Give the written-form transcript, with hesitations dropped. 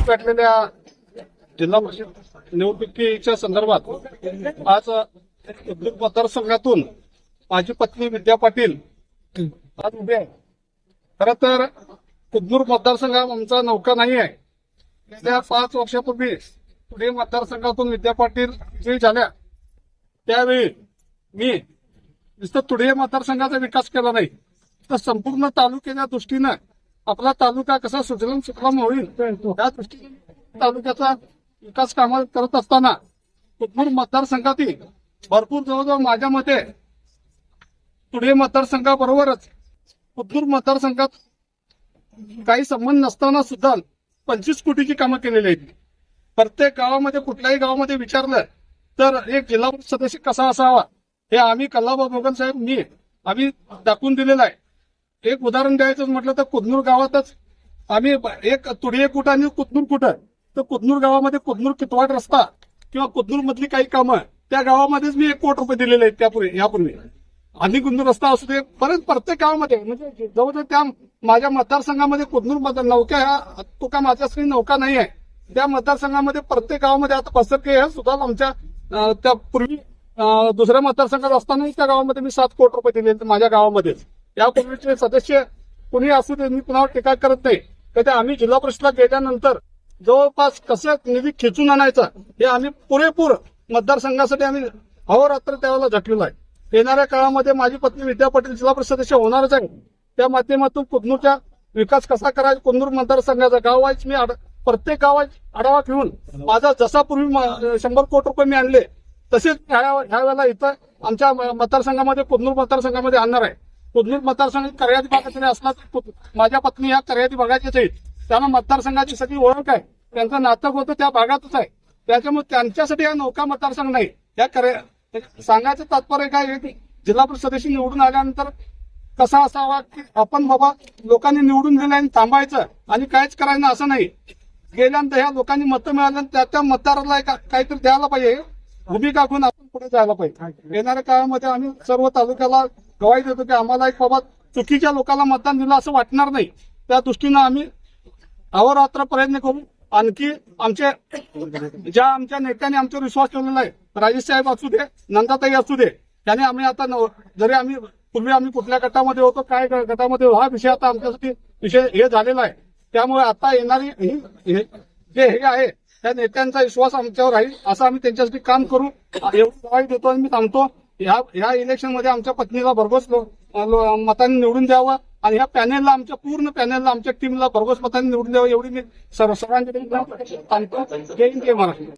पेटलेल्या जिल्हा परिषद निवडणुकीच्या संदर्भात आज उद्योग मतदारसंघातून माझी पत्नी विद्या पाटील आज उभे आहे. खरं तर कुदनूर मतदारसंघ आमचा नौका नाही आहे. गेल्या 5 वर्षापूर्वी पुणे मतदारसंघातून विद्या पाटील विजयी झाल्या त्यावेळी मी नुसतं तुडे मतदारसंघाचा विकास केला नाही तर संपूर्ण तालुक्याच्या दृष्टीनं आपला तालुका कसा सुजलाम सुफलाम होईल त्या दृष्टीने तालुक्याचा विकास कामं करत असताना कुदनूर मतदारसंघातील भरपूर जवळजवळ माझ्या मते तुडे मतदारसंघाबरोबरच कुदनूर मतदारसंघात काही संबंध नसताना सुद्धा 25 कोटीची कामं केलेली आहेत. प्रत्येक गावामध्ये कुठल्याही गावामध्ये विचारलं तर एक जिल्हा परिषद सदस्य कसा असावा हे आम्ही कल्लाबा मोगल साहेब आम्ही दाखवून दिलेलं आहे. एक उदाहरण द्यायचं म्हटलं तर कुदनूर गावातच आम्ही एक तुडे कुठं आणि कुदनूर कुठं तर कुदनूर गावामध्ये कुदनूर कितवाड रस्ता किंवा कुदनूर मधली काही कामं त्या गावामध्येच मी 1 कोटी रुपये दिलेले आहेत यापूर्वी. आणि कुदनूर रस्ता असू दे बरेच प्रत्येक गावामध्ये म्हणजे जवळजवळ त्या माझ्या मतदारसंघामध्ये कुदनूर नौका ह्या तो का माझ्यासाठी नौका नाही आहे. त्या मतदारसंघामध्ये प्रत्येक गावामध्ये आता पसरके हे सुद्धा आमच्या त्या पूर्वी दुसऱ्या मतदारसंघात असतानाही त्या गावामध्ये मी 7 कोटी रुपये दिले माझ्या गावामध्येच. यापूर्वीचे सदस्य कुणी असू दे मी कुणावर टीका करत नाही. तर आम्ही जिल्हा परिषदला गेल्यानंतर जवळपास कसं निधी खेचून आणायचा हे आम्ही पुरेपूर मतदारसंघासाठी आम्ही अहोरात्र त्यावेळेला झटलेलो आहे. येणाऱ्या काळामध्ये माझी पत्नी विद्या पाटील जिल्हा परिषद सदस्य होणारच आहे. त्या माध्यमातून कुदनूरचा विकास कसा करायचा कुदनूर मतदारसंघाचा गाववाईज मी प्रत्येक गावात आढावा घेऊन माझा जसा पूर्वी 100 कोटी रुपये मी आणले तसेच ह्या वेळेला इथं आमच्या मतदारसंघामध्ये कुदनूर मतदारसंघामध्ये आणणार आहे. कुदनूर मतदारसंघ कर्यादी भागाचे असला माझ्या पत्नी ह्या कर्यादी भागाचेच आहेत. त्यांना मतदारसंघाची सगळी ओळख आहे. त्यांचं नातं होतं त्या भागातच आहे. त्याच्यामुळे त्यांच्यासाठी हा नौका मतदारसंघ नाही. या सांगायचं तात्पर्य काय आहे की जिल्हा परिषद सदस्य निवडून आल्यानंतर कसा असावा की आपण बाबा लोकांनी निवडून दिलं आणि थांबायचं आणि काहीच करायचं असं नाही. गेल्यानंतर ह्या लोकांनी मतं मिळाल्यानंतर त्या मतदाराला काहीतरी द्यायला पाहिजे. भूमिका घेऊन आपण पुढे जायला पाहिजे. येणाऱ्या काळामध्ये आम्ही सर्व तालुक्याला गवाही देतो की आम्हाला एक बाबा चुकीच्या लोकांना मतदान दिलं असं वाटणार नाही. त्या दृष्टीनं आम्ही अहोरात्र प्रयत्न करू. आणखी ज्या आमच्या नेत्यांनी आमच्यावर विश्वास ठेवलेला आहे राजेश साहेब असू दे नंदाताई असू दे त्याने आम्ही आता जरी आम्ही पूर्वी आम्ही कुठल्या गटामध्ये होतो काय गटामध्ये हा विषय आता आमच्यासाठी विषय हे झालेला आहे. त्यामुळे आता येणारी जे हे आहे त्या नेत्यांचा विश्वास आमच्यावर राहील असं आम्ही त्यांच्यासाठी काम करू एवढी गवाही देतो आणि मी थांबतो. ह्या इलेक्शन मध्ये आमच्या पत्नीला भरघोस मतांनी निवडून द्यावं आणि ह्या पॅनेलला आमच्या पूर्ण पॅनेलला आमच्या टीमला भरघोस मतांनी निवडून द्यावं एवढी मी सर्वांच्या सांगतो. जय हिंद जय महाराष्ट्र.